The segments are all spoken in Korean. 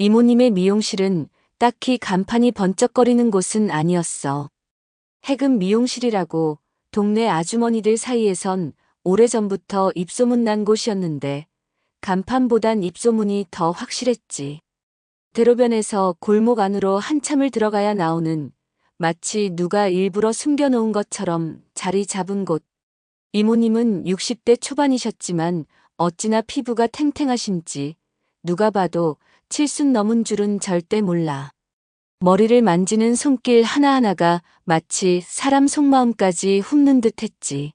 이모님의 미용실은 딱히 간판이 번쩍거리는 곳은 아니었어. 해금 미용실이라고 동네 아주머니들 사이에선 오래전부터 입소문 난 곳이었는데 간판보단 입소문이 더 확실했지. 대로변에서 골목 안으로 한참을 들어가야 나오는 마치 누가 일부러 숨겨놓은 것처럼 자리 잡은 곳. 이모님은 60대 초반이셨지만 어찌나 피부가 탱탱하신지 누가 봐도 70 넘은 줄은 절대 몰라. 머리를 만지는 손길 하나하나가 마치 사람 속마음까지 훑는 듯 했지.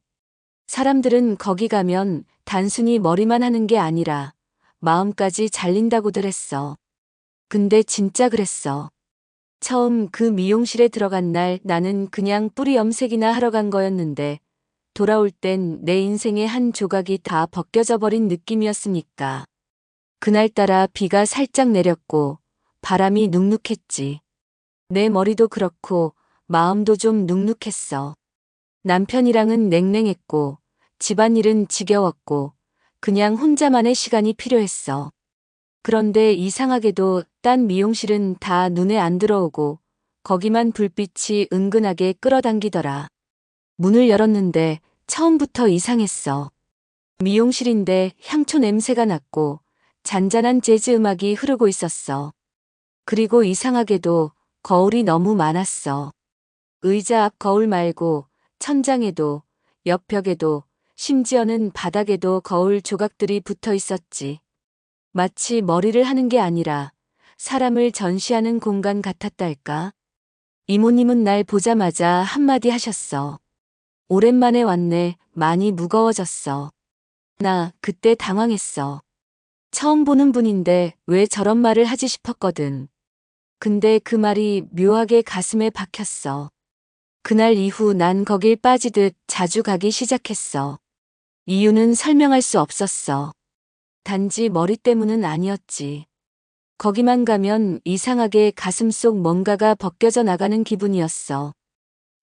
사람들은 거기 가면 단순히 머리만 하는 게 아니라 마음까지 잘린다고들 했어. 근데 진짜 그랬어. 처음 그 미용실에 들어간 날 나는 그냥 뿌리 염색이나 하러 간 거였는데 돌아올 땐 내 인생의 한 조각이 다 벗겨져 버린 느낌이었으니까. 그날따라 비가 살짝 내렸고 바람이 눅눅했지. 내 머리도 그렇고 마음도 좀 눅눅했어. 남편이랑은 냉랭했고 집안일은 지겨웠고 그냥 혼자만의 시간이 필요했어. 그런데 이상하게도 딴 미용실은 다 눈에 안 들어오고 거기만 불빛이 은근하게 끌어당기더라. 문을 열었는데 처음부터 이상했어. 미용실인데 향초 냄새가 났고 잔잔한 재즈 음악이 흐르고 있었어. 그리고 이상하게도 거울이 너무 많았어. 의자 앞 거울 말고 천장에도 옆 벽에도 심지어는 바닥에도 거울 조각들이 붙어 있었지. 마치 머리를 하는 게 아니라 사람을 전시하는 공간 같았달까? 이모님은 날 보자마자 한마디 하셨어. 오랜만에 왔네. 많이 무거워졌어. 나 그때 당황했어. 처음 보는 분인데 왜 저런 말을 하지 싶었거든. 근데 그 말이 묘하게 가슴에 박혔어. 그날 이후 난 거길 빠지듯 자주 가기 시작했어. 이유는 설명할 수 없었어. 단지 머리 때문은 아니었지. 거기만 가면 이상하게 가슴속 뭔가가 벗겨져 나가는 기분이었어.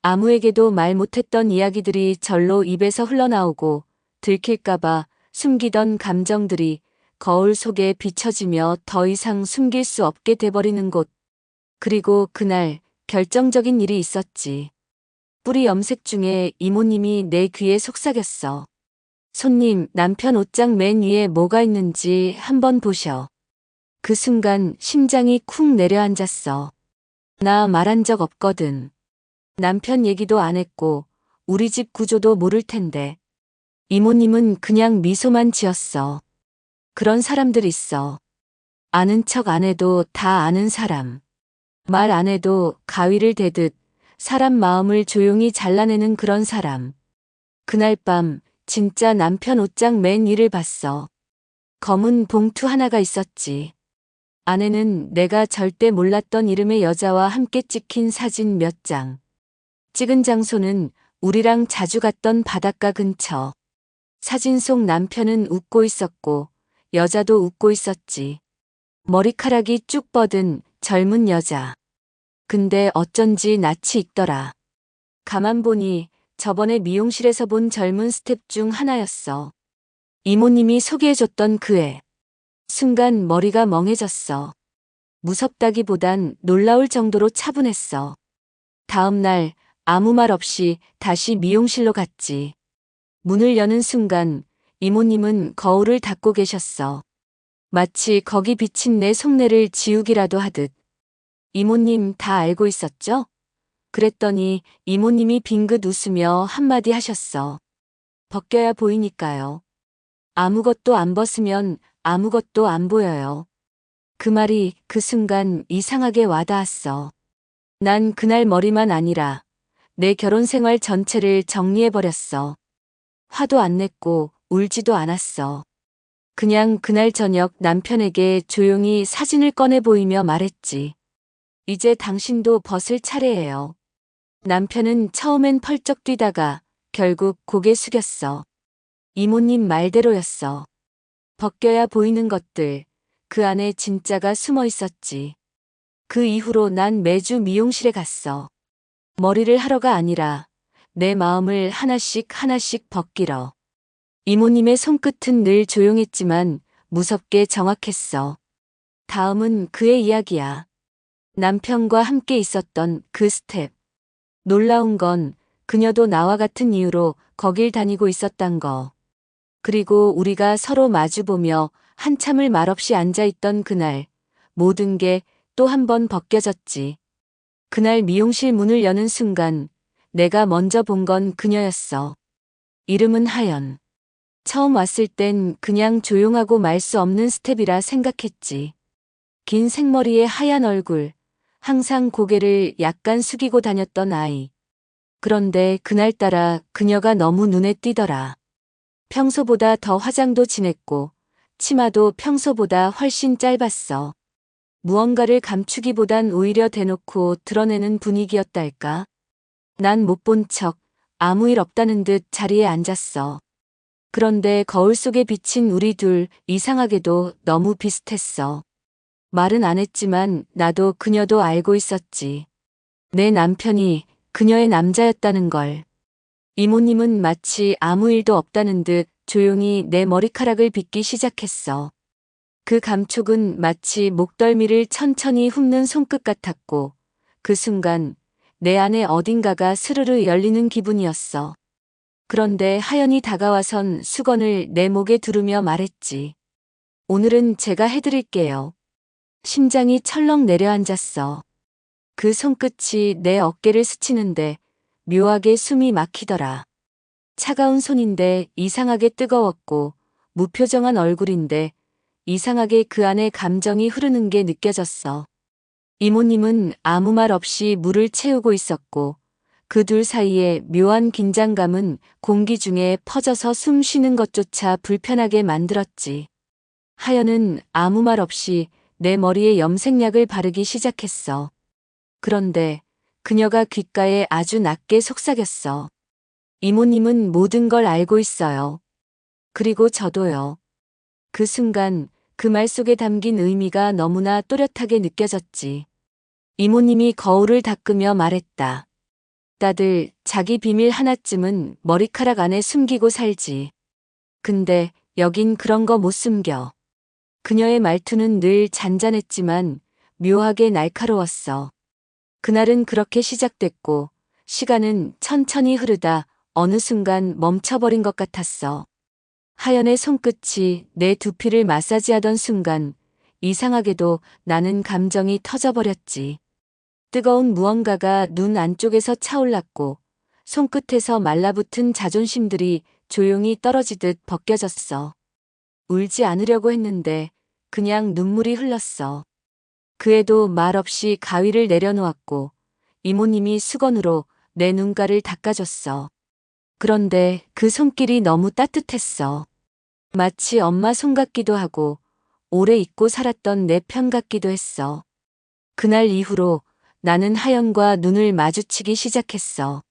아무에게도 말 못했던 이야기들이 절로 입에서 흘러나오고 들킬까봐 숨기던 감정들이 거울 속에 비춰지며 더 이상 숨길 수 없게 돼버리는 곳. 그리고 그날 결정적인 일이 있었지. 뿌리 염색 중에 이모님이 내 귀에 속삭였어. 손님, 남편 옷장 맨 위에 뭐가 있는지 한번 보셔. 그 순간 심장이 쿵 내려앉았어. 나 말한 적 없거든. 남편 얘기도 안 했고 우리 집 구조도 모를 텐데. 이모님은 그냥 미소만 지었어. 그런 사람들 있어. 아는 척 안 해도 다 아는 사람. 말 안 해도 가위를 대듯 사람 마음을 조용히 잘라내는 그런 사람. 그날 밤 진짜 남편 옷장 맨 위를 봤어. 검은 봉투 하나가 있었지. 안에는 내가 절대 몰랐던 이름의 여자와 함께 찍힌 사진 몇 장. 찍은 장소는 우리랑 자주 갔던 바닷가 근처. 사진 속 남편은 웃고 있었고 여자도 웃고 있었지. 머리카락이 쭉 뻗은 젊은 여자. 근데 어쩐지 낯이 익더라. 가만 보니 저번에 미용실에서 본 젊은 스텝 중 하나였어. 이모님이 소개해줬던 그 애. 순간 머리가 멍해졌어. 무섭다기보단 놀라울 정도로 차분했어. 다음 날 아무 말 없이 다시 미용실로 갔지. 문을 여는 순간 이모님은 거울을 닦고 계셨어. 마치 거기 비친 내 속내를 지우기라도 하듯. 이모님 다 알고 있었죠? 그랬더니 이모님이 빙긋 웃으며 한마디 하셨어. 벗겨야 보이니까요. 아무것도 안 벗으면 아무것도 안 보여요. 그 말이 그 순간 이상하게 와닿았어. 난 그날 머리만 아니라 내 결혼 생활 전체를 정리해버렸어. 화도 안 냈고 울지도 않았어. 그냥 그날 저녁 남편에게 조용히 사진을 꺼내 보이며 말했지. 이제 당신도 벗을 차례예요. 남편은 처음엔 펄쩍 뛰다가 결국 고개 숙였어. 이모님 말대로였어. 벗겨야 보이는 것들, 그 안에 진짜가 숨어 있었지. 그 이후로 난 매주 미용실에 갔어. 머리를 하러가 아니라 내 마음을 하나씩 하나씩 벗기러. 이모님의 손끝은 늘 조용했지만 무섭게 정확했어. 다음은 그의 이야기야. 남편과 함께 있었던 그 스텝. 놀라운 건 그녀도 나와 같은 이유로 거길 다니고 있었단 거. 그리고 우리가 서로 마주보며 한참을 말없이 앉아있던 그날, 모든 게 또 한 번 벗겨졌지. 그날 미용실 문을 여는 순간 내가 먼저 본 건 그녀였어. 이름은 하연. 처음 왔을 땐 그냥 조용하고 말 수 없는 스텝이라 생각했지. 긴 생머리에 하얀 얼굴, 항상 고개를 약간 숙이고 다녔던 아이. 그런데 그날따라 그녀가 너무 눈에 띄더라. 평소보다 더 화장도 진했고, 치마도 평소보다 훨씬 짧았어. 무언가를 감추기보단 오히려 대놓고 드러내는 분위기였달까? 난 못 본 척 아무 일 없다는 듯 자리에 앉았어. 그런데 거울 속에 비친 우리 둘 이상하게도 너무 비슷했어. 말은 안 했지만 나도 그녀도 알고 있었지. 내 남편이 그녀의 남자였다는 걸. 이모님은 마치 아무 일도 없다는 듯 조용히 내 머리카락을 빗기 시작했어. 그 감촉은 마치 목덜미를 천천히 훑는 손끝 같았고, 그 순간 내 안에 어딘가가 스르르 열리는 기분이었어. 그런데 하연이 다가와선 수건을 내 목에 두르며 말했지. 오늘은 제가 해드릴게요. 심장이 철렁 내려앉았어. 그 손끝이 내 어깨를 스치는데 묘하게 숨이 막히더라. 차가운 손인데 이상하게 뜨거웠고 무표정한 얼굴인데 이상하게 그 안에 감정이 흐르는 게 느껴졌어. 이모님은 아무 말 없이 물을 채우고 있었고 그 둘 사이에 묘한 긴장감은 공기 중에 퍼져서 숨 쉬는 것조차 불편하게 만들었지. 하연은 아무 말 없이 내 머리에 염색약을 바르기 시작했어. 그런데 그녀가 귓가에 아주 낮게 속삭였어. 이모님은 모든 걸 알고 있어요. 그리고 저도요. 그 순간 그 말 속에 담긴 의미가 너무나 또렷하게 느껴졌지. 이모님이 거울을 닦으며 말했다. 다들 자기 비밀 하나쯤은 머리카락 안에 숨기고 살지. 근데 여긴 그런 거 못 숨겨. 그녀의 말투는 늘 잔잔했지만 묘하게 날카로웠어. 그날은 그렇게 시작됐고 시간은 천천히 흐르다 어느 순간 멈춰버린 것 같았어. 하연의 손끝이 내 두피를 마사지하던 순간 이상하게도 나는 감정이 터져버렸지. 뜨거운 무언가가 눈 안쪽에서 차올랐고 손끝에서 말라붙은 자존심들이 조용히 떨어지듯 벗겨졌어. 울지 않으려고 했는데 그냥 눈물이 흘렀어. 그 애도 말없이 가위를 내려놓았고 이모님이 수건으로 내 눈가를 닦아줬어. 그런데 그 손길이 너무 따뜻했어. 마치 엄마 손 같기도 하고 오래 잊고 살았던 내 편 같기도 했어. 그날 이후로 나는 하연과 눈을 마주치기 시작했어.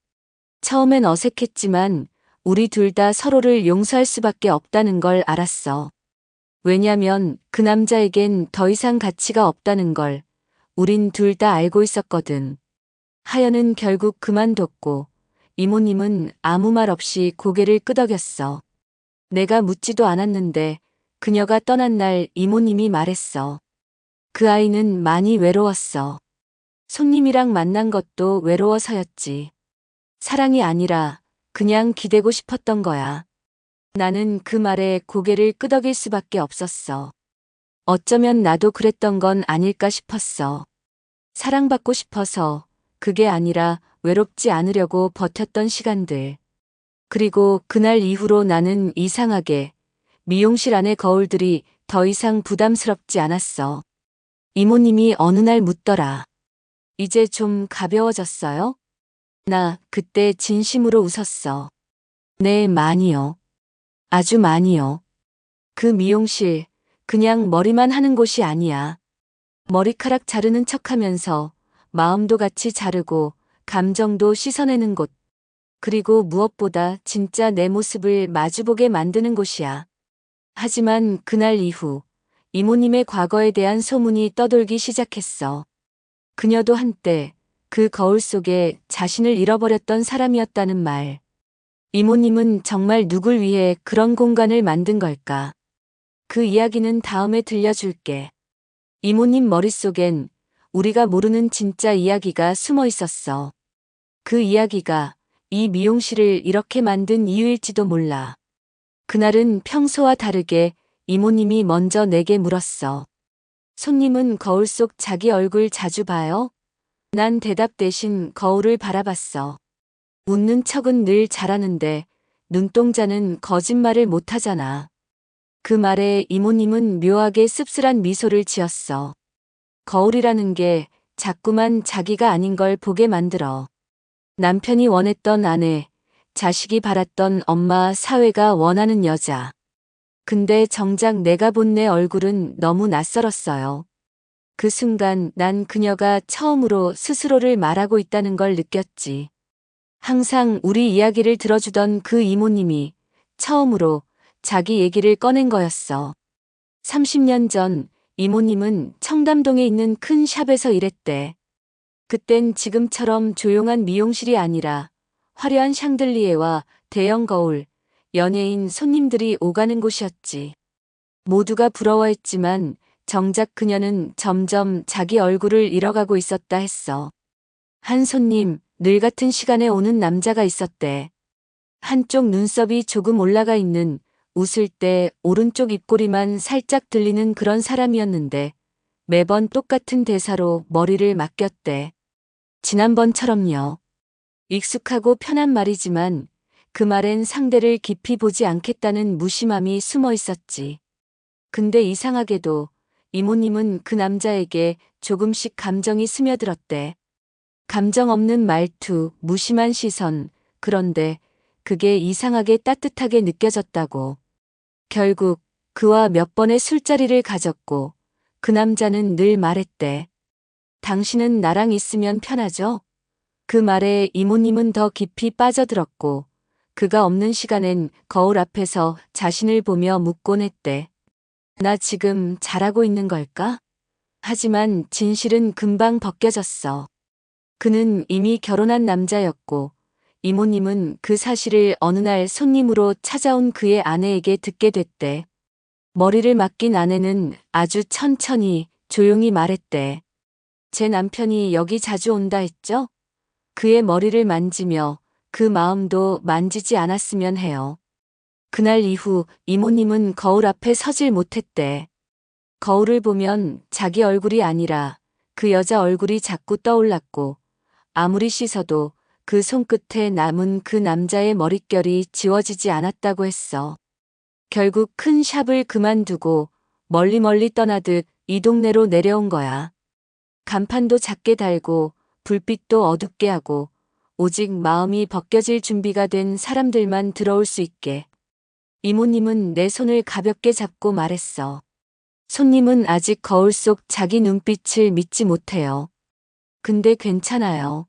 처음엔 어색했지만 우리 둘 다 서로를 용서할 수밖에 없다는 걸 알았어. 왜냐면 그 남자에겐 더 이상 가치가 없다는 걸 우린 둘 다 알고 있었거든. 하연은 결국 그만뒀고 이모님은 아무 말 없이 고개를 끄덕였어. 내가 묻지도 않았는데 그녀가 떠난 날 이모님이 말했어. 그 아이는 많이 외로웠어. 손님이랑 만난 것도 외로워서였지. 사랑이 아니라 그냥 기대고 싶었던 거야. 나는 그 말에 고개를 끄덕일 수밖에 없었어. 어쩌면 나도 그랬던 건 아닐까 싶었어. 사랑받고 싶어서 그게 아니라 외롭지 않으려고 버텼던 시간들. 그리고 그날 이후로 나는 이상하게 미용실 안의 거울들이 더 이상 부담스럽지 않았어. 이모님이 어느 날 묻더라. 이제 좀 가벼워졌어요? 나 그때 진심으로 웃었어. 네, 많이요. 아주 많이요. 그 미용실, 그냥 머리만 하는 곳이 아니야. 머리카락 자르는 척하면서 마음도 같이 자르고 감정도 씻어내는 곳. 그리고 무엇보다 진짜 내 모습을 마주보게 만드는 곳이야. 하지만 그날 이후 이모님의 과거에 대한 소문이 떠돌기 시작했어. 그녀도 한때 그 거울 속에 자신을 잃어버렸던 사람이었다는 말. 이모님은 정말 누굴 위해 그런 공간을 만든 걸까? 그 이야기는 다음에 들려줄게. 이모님 머릿속엔 우리가 모르는 진짜 이야기가 숨어 있었어. 그 이야기가 이 미용실을 이렇게 만든 이유일지도 몰라. 그날은 평소와 다르게 이모님이 먼저 내게 물었어. 손님은 거울 속 자기 얼굴 자주 봐요? 난 대답 대신 거울을 바라봤어. 웃는 척은 늘 잘하는데 눈동자는 거짓말을 못하잖아. 그 말에 이모님은 묘하게 씁쓸한 미소를 지었어. 거울이라는 게 자꾸만 자기가 아닌 걸 보게 만들어. 남편이 원했던 아내, 자식이 바랐던 엄마, 사회가 원하는 여자. 근데 정작 내가 본 내 얼굴은 너무 낯설었어요. 그 순간 난 그녀가 처음으로 스스로를 말하고 있다는 걸 느꼈지. 항상 우리 이야기를 들어주던 그 이모님이 처음으로 자기 얘기를 꺼낸 거였어. 30년 전 이모님은 청담동에 있는 큰 샵에서 일했대. 그땐 지금처럼 조용한 미용실이 아니라 화려한 샹들리에와 대형 거울, 연예인 손님들이 오가는 곳이었지. 모두가 부러워했지만 정작 그녀는 점점 자기 얼굴을 잃어가고 있었다 했어. 한 손님, 늘 같은 시간에 오는 남자가 있었대. 한쪽 눈썹이 조금 올라가 있는, 웃을 때 오른쪽 입꼬리만 살짝 들리는 그런 사람이었는데 매번 똑같은 대사로 머리를 맡겼대. 지난번처럼요. 익숙하고 편한 말이지만 그 말엔 상대를 깊이 보지 않겠다는 무심함이 숨어 있었지. 근데 이상하게도 이모님은 그 남자에게 조금씩 감정이 스며들었대. 감정 없는 말투, 무심한 시선, 그런데 그게 이상하게 따뜻하게 느껴졌다고. 결국 그와 몇 번의 술자리를 가졌고 그 남자는 늘 말했대. 당신은 나랑 있으면 편하죠? 그 말에 이모님은 더 깊이 빠져들었고 그가 없는 시간엔 거울 앞에서 자신을 보며 묻곤 했대. 나 지금 잘하고 있는 걸까? 하지만 진실은 금방 벗겨졌어. 그는 이미 결혼한 남자였고 이모님은 그 사실을 어느 날 손님으로 찾아온 그의 아내에게 듣게 됐대. 머리를 맡긴 아내는 아주 천천히 조용히 말했대. 제 남편이 여기 자주 온다 했죠? 그의 머리를 만지며 그 마음도 만지지 않았으면 해요. 그날 이후 이모님은 거울 앞에 서질 못했대. 거울을 보면 자기 얼굴이 아니라 그 여자 얼굴이 자꾸 떠올랐고 아무리 씻어도 그 손끝에 남은 그 남자의 머릿결이 지워지지 않았다고 했어. 결국 큰 샵을 그만두고 멀리 떠나듯 이 동네로 내려온 거야. 간판도 작게 달고 불빛도 어둡게 하고 오직 마음이 벗겨질 준비가 된 사람들만 들어올 수 있게. 이모님은 내 손을 가볍게 잡고 말했어. 손님은 아직 거울 속 자기 눈빛을 믿지 못해요. 근데 괜찮아요.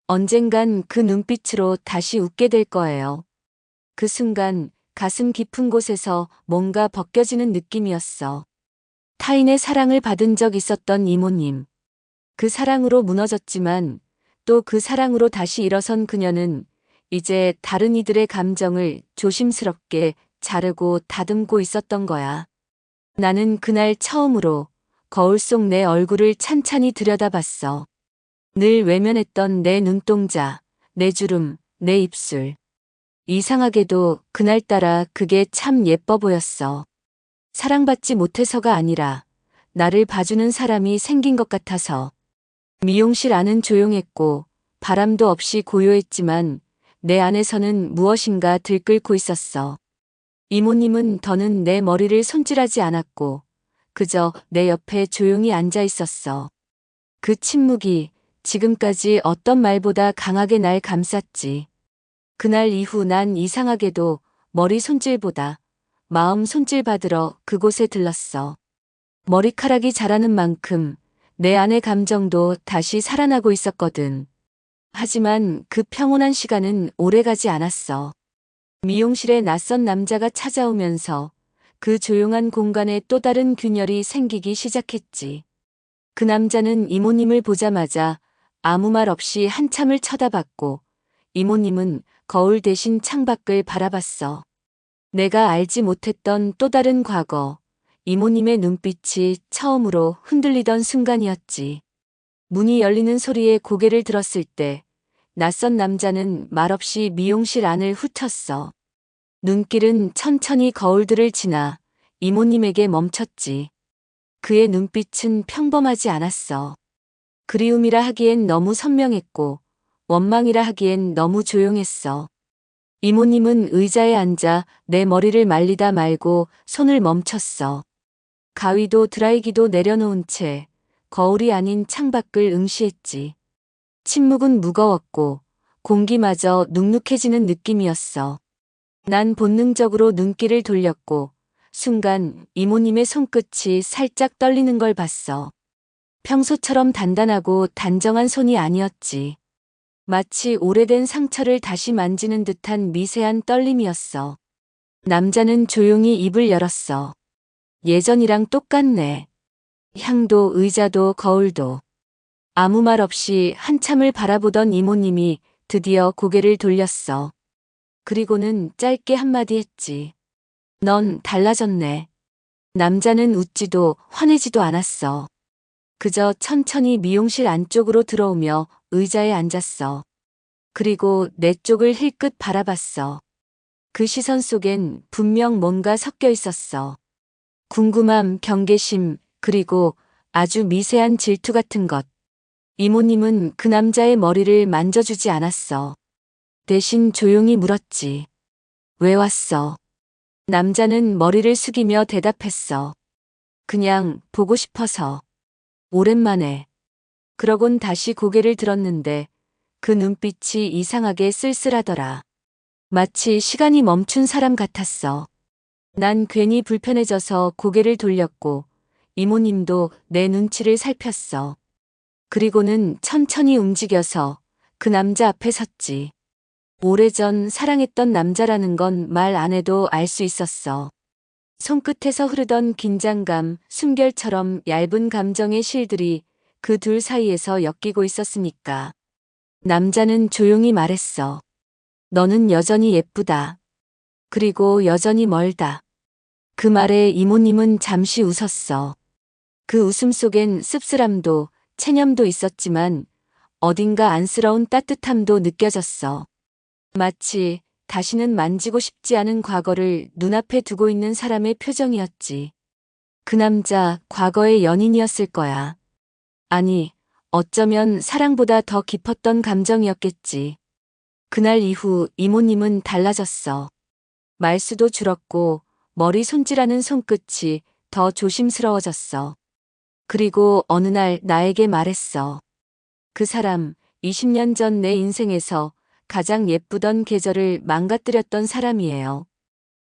언젠간 그 눈빛으로 다시 웃게 될 거예요. 그 순간 가슴 깊은 곳에서 뭔가 벗겨지는 느낌이었어. 타인의 사랑을 받은 적 있었던 이모님. 그 사랑으로 무너졌지만 또 그 사랑으로 다시 일어선 그녀는 이제 다른 이들의 감정을 조심스럽게 자르고 다듬고 있었던 거야. 나는 그날 처음으로 거울 속 내 얼굴을 찬찬히 들여다봤어. 늘 외면했던 내 눈동자, 내 주름, 내 입술. 이상하게도 그날따라 그게 참 예뻐 보였어. 사랑받지 못해서가 아니라 나를 봐주는 사람이 생긴 것 같아서. 미용실 안은 조용했고 바람도 없이 고요했지만 내 안에서는 무엇인가 들끓고 있었어. 이모님은 더는 내 머리를 손질하지 않았고 그저 내 옆에 조용히 앉아 있었어. 그 침묵이 지금까지 어떤 말보다 강하게 날 감쌌지. 그날 이후 난 이상하게도 머리 손질보다 마음 손질 받으러 그곳에 들렀어. 머리카락이 자라는 만큼 내 안의 감정도 다시 살아나고 있었거든. 하지만 그 평온한 시간은 오래가지 않았어. 미용실에 낯선 남자가 찾아오면서 그 조용한 공간에 또 다른 균열이 생기기 시작했지. 그 남자는 이모님을 보자마자 아무 말 없이 한참을 쳐다봤고 이모님은 거울 대신 창밖을 바라봤어. 내가 알지 못했던 또 다른 과거, 이모님의 눈빛이 처음으로 흔들리던 순간이었지. 문이 열리는 소리에 고개를 들었을 때 낯선 남자는 말없이 미용실 안을 훑었어. 눈길은 천천히 거울들을 지나 이모님에게 멈췄지. 그의 눈빛은 평범하지 않았어. 그리움이라 하기엔 너무 선명했고 원망이라 하기엔 너무 조용했어. 이모님은 의자에 앉아 내 머리를 말리다 말고 손을 멈췄어. 가위도 드라이기도 내려놓은 채 거울이 아닌 창밖을 응시했지. 침묵은 무거웠고 공기마저 눅눅해지는 느낌이었어. 난 본능적으로 눈길을 돌렸고 순간 이모님의 손끝이 살짝 떨리는 걸 봤어. 평소처럼 단단하고 단정한 손이 아니었지. 마치 오래된 상처를 다시 만지는 듯한 미세한 떨림이었어. 남자는 조용히 입을 열었어. 예전이랑 똑같네. 향도 의자도 거울도. 아무 말 없이 한참을 바라보던 이모님이 드디어 고개를 돌렸어. 그리고는 짧게 한마디 했지. 넌 달라졌네. 남자는 웃지도 화내지도 않았어. 그저 천천히 미용실 안쪽으로 들어오며 의자에 앉았어. 그리고 내 쪽을 힐끗 바라봤어. 그 시선 속엔 분명 뭔가 섞여 있었어. 궁금함, 경계심, 그리고 아주 미세한 질투 같은 것. 이모님은 그 남자의 머리를 만져주지 않았어. 대신 조용히 물었지. 왜 왔어? 남자는 머리를 숙이며 대답했어. 그냥 보고 싶어서. 오랜만에. 그러곤 다시 고개를 들었는데 그 눈빛이 이상하게 쓸쓸하더라. 마치 시간이 멈춘 사람 같았어. 난 괜히 불편해져서 고개를 돌렸고 이모님도 내 눈치를 살폈어. 그리고는 천천히 움직여서 그 남자 앞에 섰지. 오래전 사랑했던 남자라는 건 말 안 해도 알 수 있었어. 손끝에서 흐르던 긴장감, 숨결처럼 얇은 감정의 실들이 그 둘 사이에서 엮이고 있었으니까. 남자는 조용히 말했어. 너는 여전히 예쁘다. 그리고 여전히 멀다. 그 말에 이모님은 잠시 웃었어. 그 웃음 속엔 씁쓸함도 체념도 있었지만 어딘가 안쓰러운 따뜻함도 느껴졌어. 마치 다시는 만지고 싶지 않은 과거를 눈앞에 두고 있는 사람의 표정이었지. 그 남자 과거의 연인이었을 거야. 아니, 어쩌면 사랑보다 더 깊었던 감정이었겠지. 그날 이후 이모님은 달라졌어. 말수도 줄었고 머리 손질하는 손끝이 더 조심스러워졌어. 그리고 어느 날 나에게 말했어. 그 사람 20년 전 내 인생에서 가장 예쁘던 계절을 망가뜨렸던 사람이에요.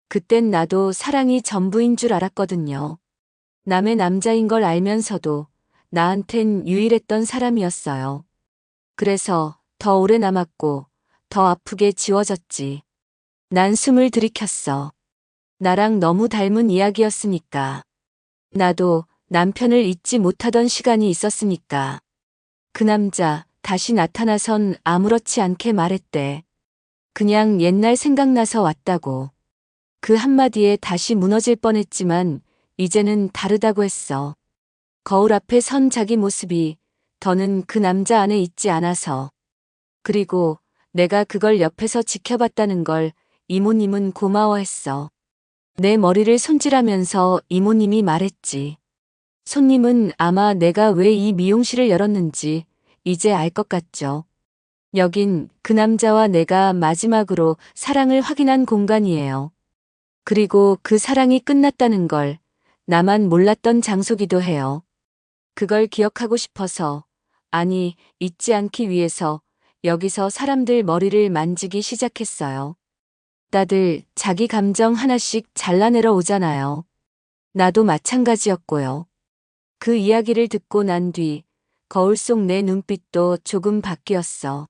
그땐 나도 사랑이 전부인 줄 알았거든요. 남의 남자인 걸 알면서도 나한텐 유일했던 사람이었어요. 그래서 더 오래 남았고 더 아프게 지워졌지. 난 숨을 들이켰어. 나랑 너무 닮은 이야기였으니까. 나도 남편을 잊지 못하던 시간이 있었으니까. 그 남자 다시 나타나선 아무렇지 않게 말했대. 그냥 옛날 생각나서 왔다고. 그 한마디에 다시 무너질 뻔했지만 이제는 다르다고 했어. 거울 앞에 선 자기 모습이 더는 그 남자 안에 있지 않아서. 그리고 내가 그걸 옆에서 지켜봤다는 걸 이모님은 고마워했어. 내 머리를 손질하면서 이모님이 말했지. 손님은 아마 내가 왜 이 미용실을 열었는지 이제 알 것 같죠. 여긴 그 남자와 내가 마지막으로 사랑을 확인한 공간이에요. 그리고 그 사랑이 끝났다는 걸 나만 몰랐던 장소기도 해요. 그걸 기억하고 싶어서, 아니, 잊지 않기 위해서 여기서 사람들 머리를 만지기 시작했어요. 다들 자기 감정 하나씩 잘라내러 오잖아요. 나도 마찬가지였고요. 그 이야기를 듣고 난 뒤 거울 속 내 눈빛도 조금 바뀌었어.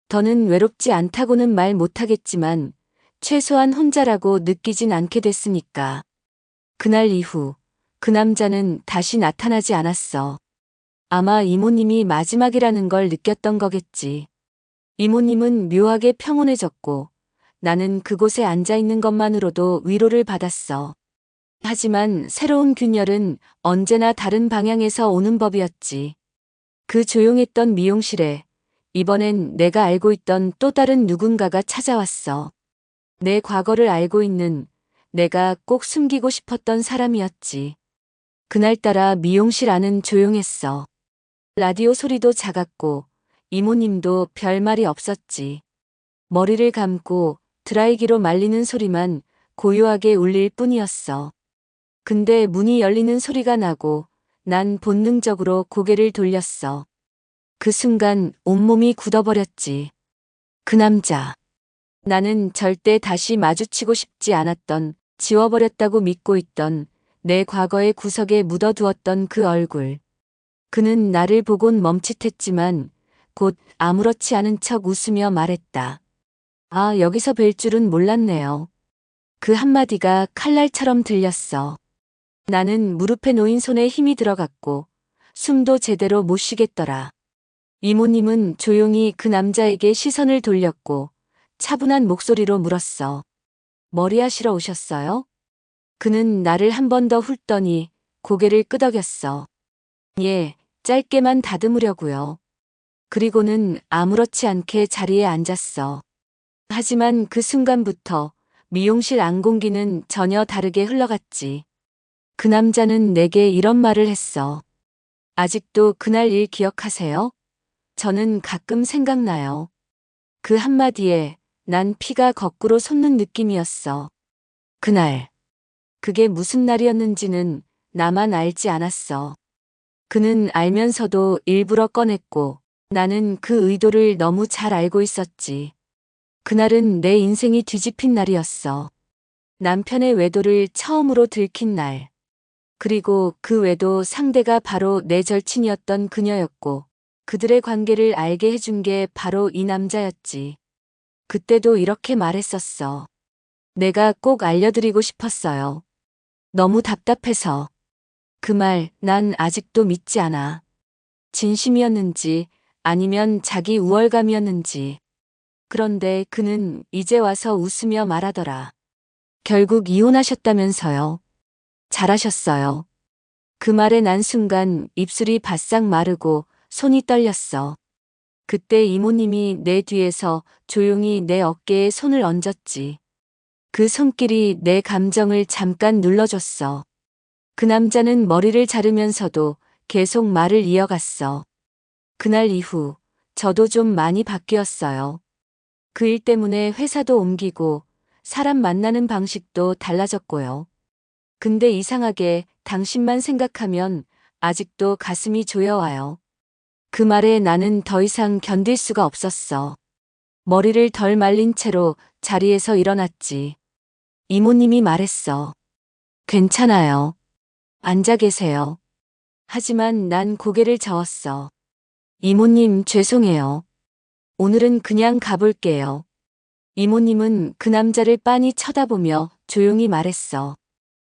더는 외롭지 않다고는 말 못하겠지만 최소한 혼자라고 느끼진 않게 됐으니까. 그날 이후 그 남자는 다시 나타나지 않았어. 아마 이모님이 마지막이라는 걸 느꼈던 거겠지. 이모님은 묘하게 평온해졌고 나는 그곳에 앉아 있는 것만으로도 위로를 받았어. 하지만 새로운 균열은 언제나 다른 방향에서 오는 법이었지. 그 조용했던 미용실에 이번엔 내가 알고 있던 또 다른 누군가가 찾아왔어. 내 과거를 알고 있는 내가 꼭 숨기고 싶었던 사람이었지. 그날따라 미용실 안은 조용했어. 라디오 소리도 작았고 이모님도 별말이 없었지. 머리를 감고 드라이기로 말리는 소리만 고요하게 울릴 뿐이었어. 근데 문이 열리는 소리가 나고 난 본능적으로 고개를 돌렸어. 그 순간 온몸이 굳어버렸지. 그 남자. 나는 절대 다시 마주치고 싶지 않았던, 지워버렸다고 믿고 있던 내 과거의 구석에 묻어두었던 그 얼굴. 그는 나를 보곤 멈칫했지만 곧 아무렇지 않은 척 웃으며 말했다. 아, 여기서 뵐 줄은 몰랐네요. 그 한마디가 칼날처럼 들렸어. 나는 무릎에 놓인 손에 힘이 들어갔고 숨도 제대로 못 쉬겠더라. 이모님은 조용히 그 남자에게 시선을 돌렸고 차분한 목소리로 물었어. 머리 하시러 오셨어요? 그는 나를 한 번 더 훑더니 고개를 끄덕였어. 예, 짧게만 다듬으려고요. 그리고는 아무렇지 않게 자리에 앉았어. 하지만 그 순간부터 미용실 안공기는 전혀 다르게 흘러갔지. 그 남자는 내게 이런 말을 했어. 아직도 그날 일 기억하세요? 저는 가끔 생각나요. 그 한마디에 난 피가 거꾸로 솟는 느낌이었어. 그날. 그게 무슨 날이었는지는 나만 알지 않았어. 그는 알면서도 일부러 꺼냈고 나는 그 의도를 너무 잘 알고 있었지. 그날은 내 인생이 뒤집힌 날이었어. 남편의 외도를 처음으로 들킨 날. 그리고 그 외도 상대가 바로 내 절친이었던 그녀였고 그들의 관계를 알게 해준 게 바로 이 남자였지. 그때도 이렇게 말했었어. 내가 꼭 알려드리고 싶었어요. 너무 답답해서. 그 말 난 아직도 믿지 않아. 진심이었는지 아니면 자기 우월감이었는지. 그런데 그는 이제 와서 웃으며 말하더라. 결국 이혼하셨다면서요. 잘하셨어요. 그 말에 난 순간 입술이 바싹 마르고 손이 떨렸어. 그때 이모님이 내 뒤에서 조용히 내 어깨에 손을 얹었지. 그 손길이 내 감정을 잠깐 눌러줬어. 그 남자는 머리를 자르면서도 계속 말을 이어갔어. 그날 이후 저도 좀 많이 바뀌었어요. 그 일 때문에 회사도 옮기고 사람 만나는 방식도 달라졌고요. 근데 이상하게 당신만 생각하면 아직도 가슴이 조여와요. 그 말에 나는 더 이상 견딜 수가 없었어. 머리를 덜 말린 채로 자리에서 일어났지. 이모님이 말했어. 괜찮아요. 앉아 계세요. 하지만 난 고개를 저었어. 이모님 죄송해요. 오늘은 그냥 가볼게요. 이모님은 그 남자를 빤히 쳐다보며 조용히 말했어.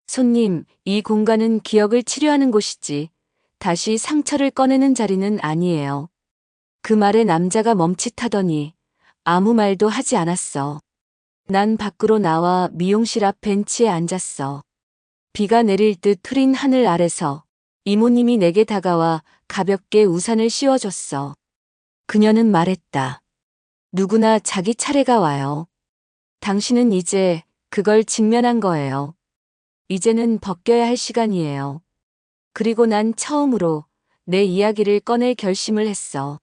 손님, 이 공간은 기억을 치료하는 곳이지 다시 상처를 꺼내는 자리는 아니에요. 그 말에 남자가 멈칫하더니 아무 말도 하지 않았어. 난 밖으로 나와 미용실 앞 벤치에 앉았어. 비가 내릴 듯 흐린 하늘 아래서 이모님이 내게 다가와 가볍게 우산을 씌워줬어. 그녀는 말했다. 누구나 자기 차례가 와요. 당신은 이제 그걸 직면한 거예요. 이제는 벗겨야 할 시간이에요. 그리고 난 처음으로 내 이야기를 꺼낼 결심을 했어.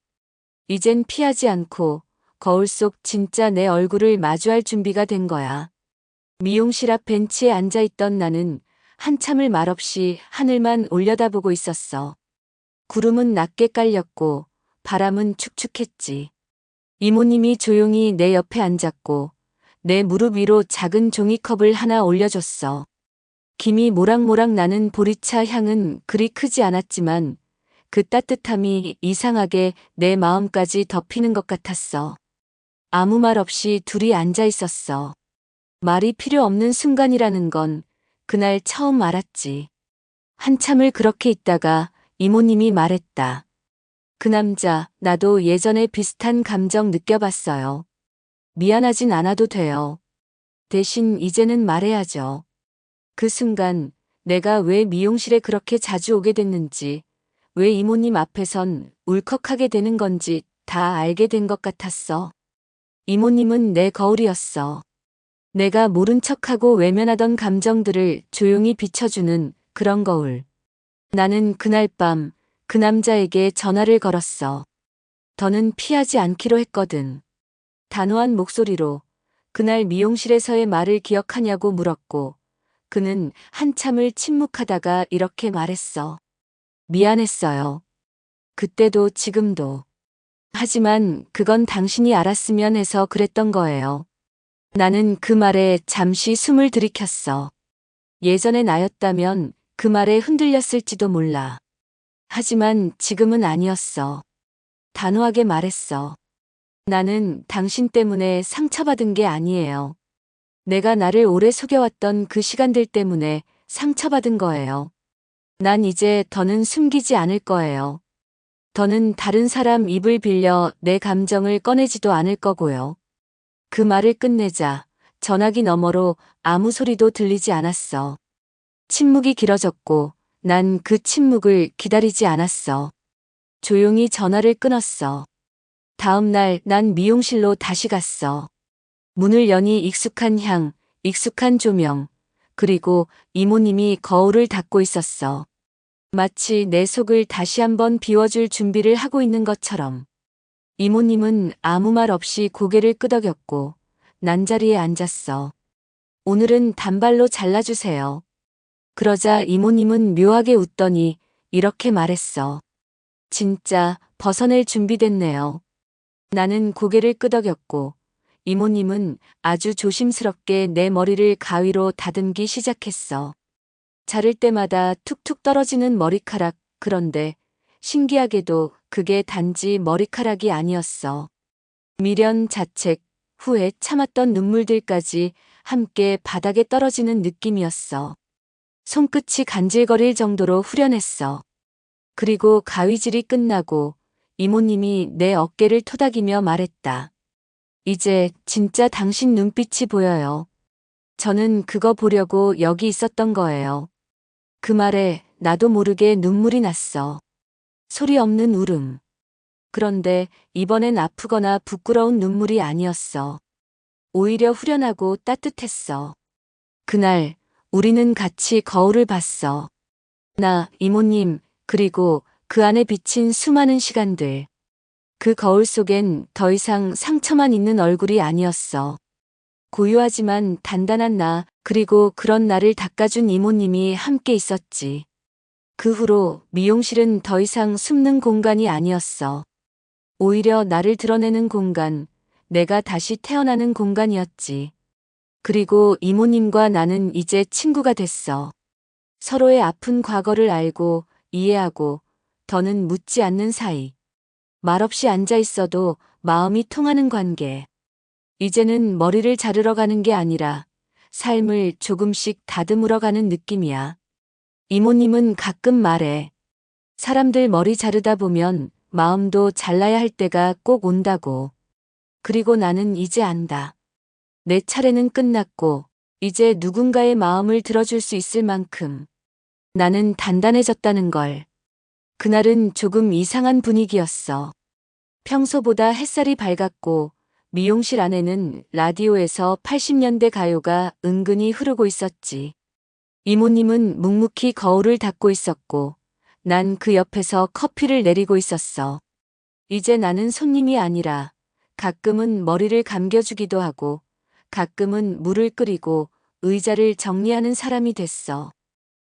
이젠 피하지 않고 거울 속 진짜 내 얼굴을 마주할 준비가 된 거야. 미용실 앞 벤치에 앉아있던 나는 한참을 말없이 하늘만 올려다보고 있었어. 구름은 낮게 깔렸고 바람은 축축했지. 이모님이 조용히 내 옆에 앉았고 내 무릎 위로 작은 종이컵을 하나 올려줬어. 김이 모락모락 나는 보리차 향은 그리 크지 않았지만 그 따뜻함이 이상하게 내 마음까지 덮이는 것 같았어. 아무 말 없이 둘이 앉아 있었어. 말이 필요 없는 순간이라는 건 그날 처음 알았지. 한참을 그렇게 있다가 이모님이 말했다. 그 남자, 나도 예전에 비슷한 감정 느껴봤어요. 미안하진 않아도 돼요. 대신 이제는 말해야죠. 그 순간 내가 왜 미용실에 그렇게 자주 오게 됐는지, 왜 이모님 앞에선 울컥하게 되는 건지 다 알게 된 것 같았어. 이모님은 내 거울이었어. 내가 모른 척하고 외면하던 감정들을 조용히 비춰주는 그런 거울. 나는 그날 밤 그 남자에게 전화를 걸었어. 더는 피하지 않기로 했거든. 단호한 목소리로 그날 미용실에서의 말을 기억하냐고 물었고, 그는 한참을 침묵하다가 이렇게 말했어. 미안했어요. 그때도 지금도. 하지만 그건 당신이 알았으면 해서 그랬던 거예요. 나는 그 말에 잠시 숨을 들이켰어. 예전의 나였다면 그 말에 흔들렸을지도 몰라. 하지만 지금은 아니었어. 단호하게 말했어. 나는 당신 때문에 상처받은 게 아니에요. 내가 나를 오래 속여왔던 그 시간들 때문에 상처받은 거예요. 난 이제 더는 숨기지 않을 거예요. 더는 다른 사람 입을 빌려 내 감정을 꺼내지도 않을 거고요. 그 말을 끝내자 전화기 너머로 아무 소리도 들리지 않았어. 침묵이 길어졌고 난 그 침묵을 기다리지 않았어. 조용히 전화를 끊었어. 다음 날 난 미용실로 다시 갔어. 문을 여니 익숙한 향, 익숙한 조명, 그리고 이모님이 거울을 닦고 있었어. 마치 내 속을 다시 한번 비워줄 준비를 하고 있는 것처럼. 이모님은 아무 말 없이 고개를 끄덕였고 난 자리에 앉았어. 오늘은 단발로 잘라주세요. 그러자 이모님은 묘하게 웃더니 이렇게 말했어. 진짜 벗어낼 준비됐네요. 나는 고개를 끄덕였고 이모님은 아주 조심스럽게 내 머리를 가위로 다듬기 시작했어. 자를 때마다 툭툭 떨어지는 머리카락, 그런데 신기하게도 그게 단지 머리카락이 아니었어. 미련, 자책, 후회, 참았던 눈물들까지 함께 바닥에 떨어지는 느낌이었어. 손끝이 간질거릴 정도로 후련했어. 그리고 가위질이 끝나고 이모님이 내 어깨를 토닥이며 말했다. 이제 진짜 당신 눈빛이 보여요. 저는 그거 보려고 여기 있었던 거예요. 그 말에 나도 모르게 눈물이 났어. 소리 없는 울음. 그런데 이번엔 아프거나 부끄러운 눈물이 아니었어. 오히려 후련하고 따뜻했어. 그날 우리는 같이 거울을 봤어. 나, 이모님, 그리고 그 안에 비친 수많은 시간들. 그 거울 속엔 더 이상 상처만 있는 얼굴이 아니었어. 고요하지만 단단한 나, 그리고 그런 나를 닦아준 이모님이 함께 있었지. 그 후로 미용실은 더 이상 숨는 공간이 아니었어. 오히려 나를 드러내는 공간, 내가 다시 태어나는 공간이었지. 그리고 이모님과 나는 이제 친구가 됐어. 서로의 아픈 과거를 알고 이해하고 더는 묻지 않는 사이. 말없이 앉아 있어도 마음이 통하는 관계. 이제는 머리를 자르러 가는 게 아니라 삶을 조금씩 다듬으러 가는 느낌이야. 이모님은 가끔 말해. 사람들 머리 자르다 보면 마음도 잘라야 할 때가 꼭 온다고. 그리고 나는 이제 안다. 내 차례는 끝났고 이제 누군가의 마음을 들어줄 수 있을 만큼 나는 단단해졌다는 걸. 그날은 조금 이상한 분위기였어. 평소보다 햇살이 밝았고 미용실 안에는 라디오에서 80년대 가요가 은근히 흐르고 있었지. 이모님은 묵묵히 거울을 닦고 있었고 난 그 옆에서 커피를 내리고 있었어. 이제 나는 손님이 아니라 가끔은 머리를 감겨주기도 하고 가끔은 물을 끓이고 의자를 정리하는 사람이 됐어.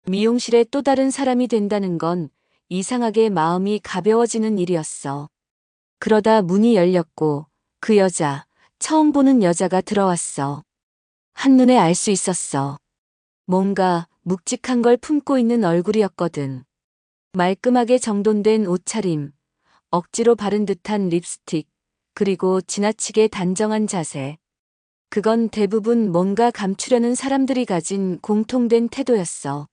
미용실에 또 다른 사람이 된다는 건 이상하게 마음이 가벼워지는 일이었어. 그러다 문이 열렸고 그 여자, 처음 보는 여자가 들어왔어. 한눈에 알 수 있었어. 뭔가 묵직한 걸 품고 있는 얼굴이었거든. 말끔하게 정돈된 옷차림, 억지로 바른 듯한 립스틱, 그리고 지나치게 단정한 자세. 그건 대부분 뭔가 감추려는 사람들이 가진 공통된 태도였어.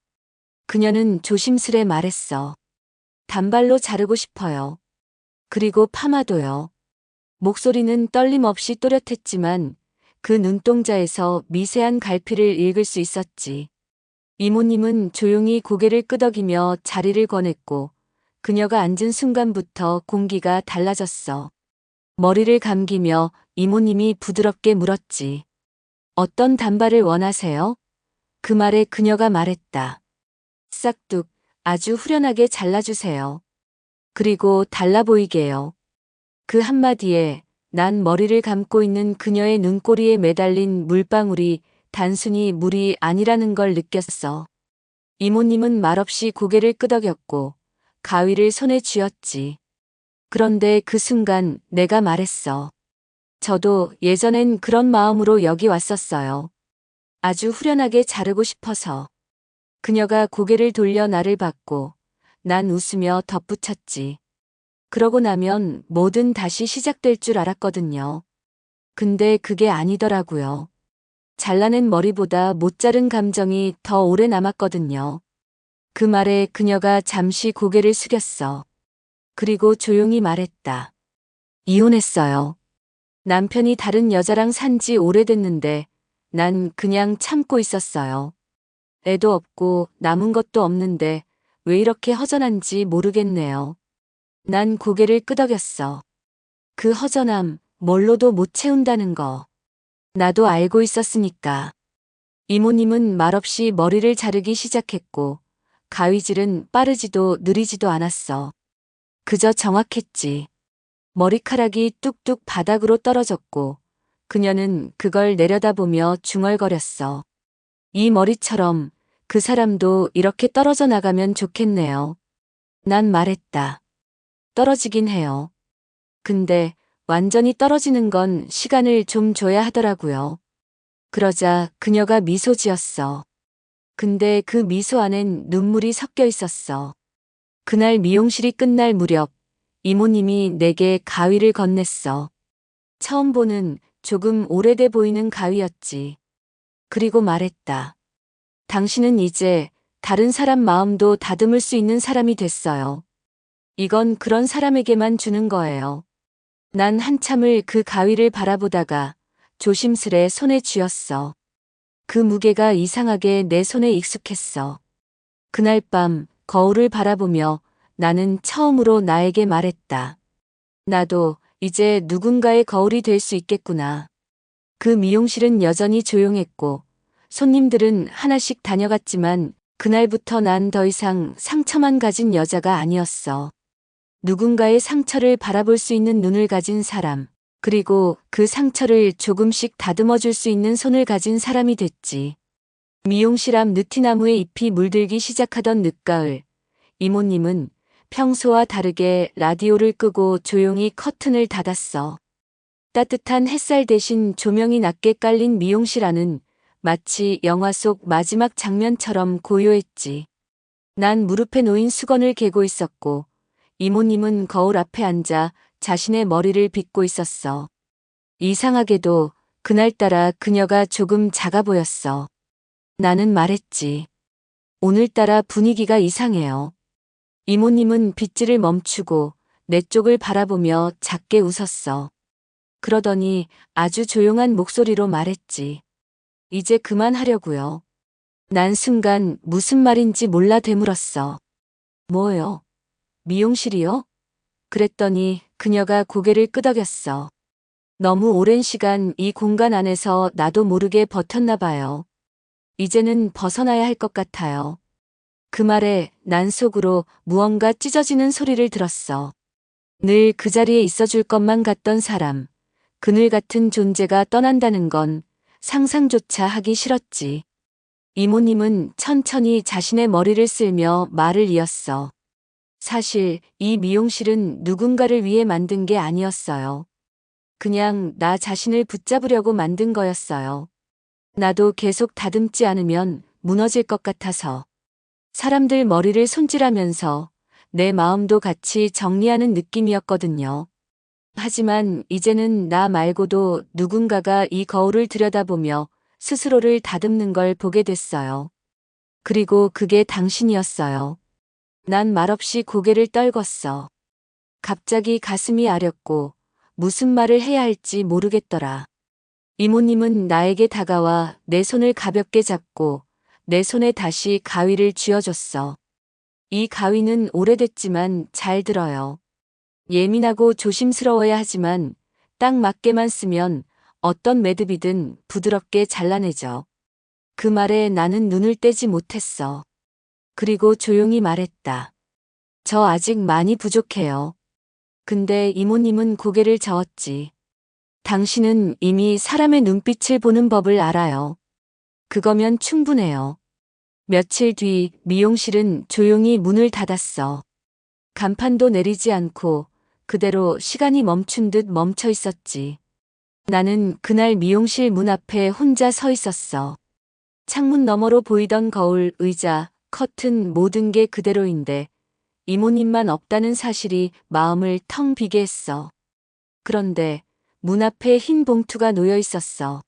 그녀는 조심스레 말했어. 단발로 자르고 싶어요. 그리고 파마도요. 목소리는 떨림 없이 또렷했지만 그 눈동자에서 미세한 갈피를 읽을 수 있었지. 이모님은 조용히 고개를 끄덕이며 자리를 권했고 그녀가 앉은 순간부터 공기가 달라졌어. 머리를 감기며 이모님이 부드럽게 물었지. 어떤 단발을 원하세요? 그 말에 그녀가 말했다. 싹둑, 아주 후련하게 잘라주세요. 그리고 달라 보이게요. 그 한마디에 난 머리를 감고 있는 그녀의 눈꼬리에 매달린 물방울이 단순히 물이 아니라는 걸 느꼈어. 이모님은 말없이 고개를 끄덕였고 가위를 손에 쥐었지. 그런데 그 순간 내가 말했어. 저도 예전엔 그런 마음으로 여기 왔었어요. 아주 후련하게 자르고 싶어서. 그녀가 고개를 돌려 나를 봤고 난 웃으며 덧붙였지. 그러고 나면 뭐든 다시 시작될 줄 알았거든요. 근데 그게 아니더라고요. 잘라낸 머리보다 못 자른 감정이 더 오래 남았거든요. 그 말에 그녀가 잠시 고개를 숙였어. 그리고 조용히 말했다. 이혼했어요. 남편이 다른 여자랑 산지 오래됐는데 난 그냥 참고 있었어요. 애도 없고 남은 것도 없는데 왜 이렇게 허전한지 모르겠네요. 난 고개를 끄덕였어. 그 허전함, 뭘로도 못 채운다는 거. 나도 알고 있었으니까. 이모님은 말없이 머리를 자르기 시작했고 가위질은 빠르지도 느리지도 않았어. 그저 정확했지. 머리카락이 뚝뚝 바닥으로 떨어졌고 그녀는 그걸 내려다보며 중얼거렸어. 이 머리처럼 그 사람도 이렇게 떨어져 나가면 좋겠네요. 난 말했다. 떨어지긴 해요. 근데 완전히 떨어지는 건 시간을 좀 줘야 하더라고요. 그러자 그녀가 미소 지었어. 근데 그 미소 안엔 눈물이 섞여 있었어. 그날 미용실이 끝날 무렵 이모님이 내게 가위를 건넸어. 처음 보는 조금 오래돼 보이는 가위였지. 그리고 말했다. 당신은 이제 다른 사람 마음도 다듬을 수 있는 사람이 됐어요. 이건 그런 사람에게만 주는 거예요. 난 한참을 그 가위를 바라보다가 조심스레 손에 쥐었어. 그 무게가 이상하게 내 손에 익숙했어. 그날 밤 거울을 바라보며 나는 처음으로 나에게 말했다. 나도 이제 누군가의 거울이 될 수 있겠구나. 그 미용실은 여전히 조용했고 손님들은 하나씩 다녀갔지만 그날부터 난 더 이상 상처만 가진 여자가 아니었어. 누군가의 상처를 바라볼 수 있는 눈을 가진 사람, 그리고 그 상처를 조금씩 다듬어 줄 수 있는 손을 가진 사람이 됐지. 미용실 앞 느티나무에 잎이 물들기 시작하던 늦가을, 이모님은 평소와 다르게 라디오를 끄고 조용히 커튼을 닫았어. 따뜻한 햇살 대신 조명이 낮게 깔린 미용실 안은 마치 영화 속 마지막 장면처럼 고요했지. 난 무릎에 놓인 수건을 개고 있었고 이모님은 거울 앞에 앉아 자신의 머리를 빗고 있었어. 이상하게도 그날따라 그녀가 조금 작아 보였어. 나는 말했지. 오늘따라 분위기가 이상해요. 이모님은 빗질을 멈추고 내 쪽을 바라보며 작게 웃었어. 그러더니 아주 조용한 목소리로 말했지. 이제 그만하려고요. 난 순간 무슨 말인지 몰라 되물었어. 뭐요? 미용실이요? 그랬더니 그녀가 고개를 끄덕였어. 너무 오랜 시간 이 공간 안에서 나도 모르게 버텼나 봐요. 이제는 벗어나야 할 것 같아요. 그 말에 난 속으로 무언가 찢어지는 소리를 들었어. 늘 그 자리에 있어줄 것만 같던 사람, 그늘 같은 존재가 떠난다는 건 상상조차 하기 싫었지. 이모님은 천천히 자신의 머리를 쓸며 말을 이었어. 사실 이 미용실은 누군가를 위해 만든 게 아니었어요. 그냥 나 자신을 붙잡으려고 만든 거였어요. 나도 계속 다듬지 않으면 무너질 것 같아서. 사람들 머리를 손질하면서 내 마음도 같이 정리하는 느낌이었거든요. 하지만 이제는 나 말고도 누군가가 이 거울을 들여다보며 스스로를 다듬는 걸 보게 됐어요. 그리고 그게 당신이었어요. 난 말없이 고개를 떨궜어. 갑자기 가슴이 아렸고 무슨 말을 해야 할지 모르겠더라. 이모님은 나에게 다가와 내 손을 가볍게 잡고 내 손에 다시 가위를 쥐어줬어. 이 가위는 오래됐지만 잘 들어요. 예민하고 조심스러워야 하지만 딱 맞게만 쓰면 어떤 매듭이든 부드럽게 잘라내죠. 그 말에 나는 눈을 떼지 못했어. 그리고 조용히 말했다. 저 아직 많이 부족해요. 근데 이모님은 고개를 저었지. 당신은 이미 사람의 눈빛을 보는 법을 알아요. 그거면 충분해요. 며칠 뒤 미용실은 조용히 문을 닫았어. 간판도 내리지 않고 그대로 시간이 멈춘 듯 멈춰 있었지. 나는 그날 미용실 문 앞에 혼자 서 있었어. 창문 너머로 보이던 거울, 의자, 커튼 모든 게 그대로인데 이모님만 없다는 사실이 마음을 텅 비게 했어. 그런데 문 앞에 흰 봉투가 놓여 있었어.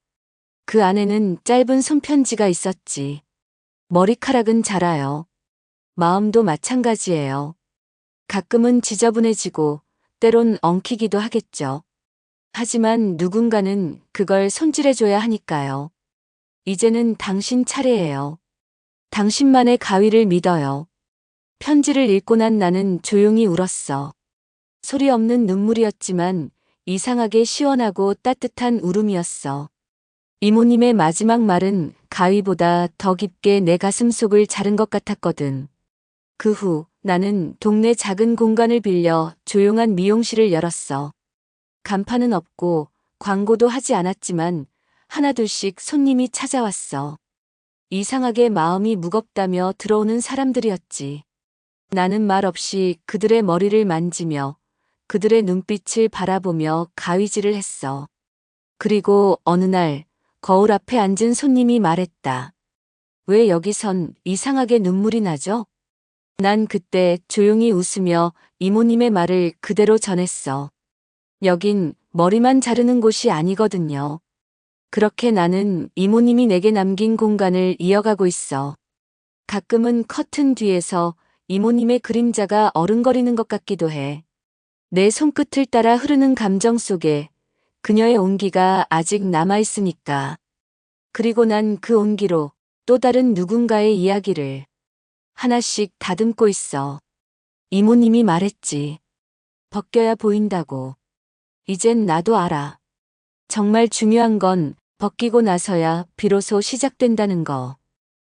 그 안에는 짧은 손편지가 있었지. 머리카락은 자라요. 마음도 마찬가지예요. 가끔은 지저분해지고 때론 엉키기도 하겠죠. 하지만 누군가는 그걸 손질해줘야 하니까요. 이제는 당신 차례예요. 당신만의 가위를 믿어요. 편지를 읽고 난 나는 조용히 울었어. 소리 없는 눈물이었지만 이상하게 시원하고 따뜻한 울음이었어. 이모님의 마지막 말은 가위보다 더 깊게 내 가슴 속을 자른 것 같았거든. 그 후 나는 동네 작은 공간을 빌려 조용한 미용실을 열었어. 간판은 없고 광고도 하지 않았지만 하나둘씩 손님이 찾아왔어. 이상하게 마음이 무겁다며 들어오는 사람들이었지. 나는 말 없이 그들의 머리를 만지며 그들의 눈빛을 바라보며 가위질을 했어. 그리고 어느 날 거울 앞에 앉은 손님이 말했다. 왜 여기선 이상하게 눈물이 나죠? 난 그때 조용히 웃으며 이모님의 말을 그대로 전했어. 여긴 머리만 자르는 곳이 아니거든요. 그렇게 나는 이모님이 내게 남긴 공간을 이어가고 있어. 가끔은 커튼 뒤에서 이모님의 그림자가 어른거리는 것 같기도 해. 내 손끝을 따라 흐르는 감정 속에 그녀의 온기가 아직 남아있으니까. 그리고 난 그 온기로 또 다른 누군가의 이야기를 하나씩 다듬고 있어. 이모님이 말했지. 벗겨야 보인다고. 이젠 나도 알아. 정말 중요한 건 벗기고 나서야 비로소 시작된다는 거.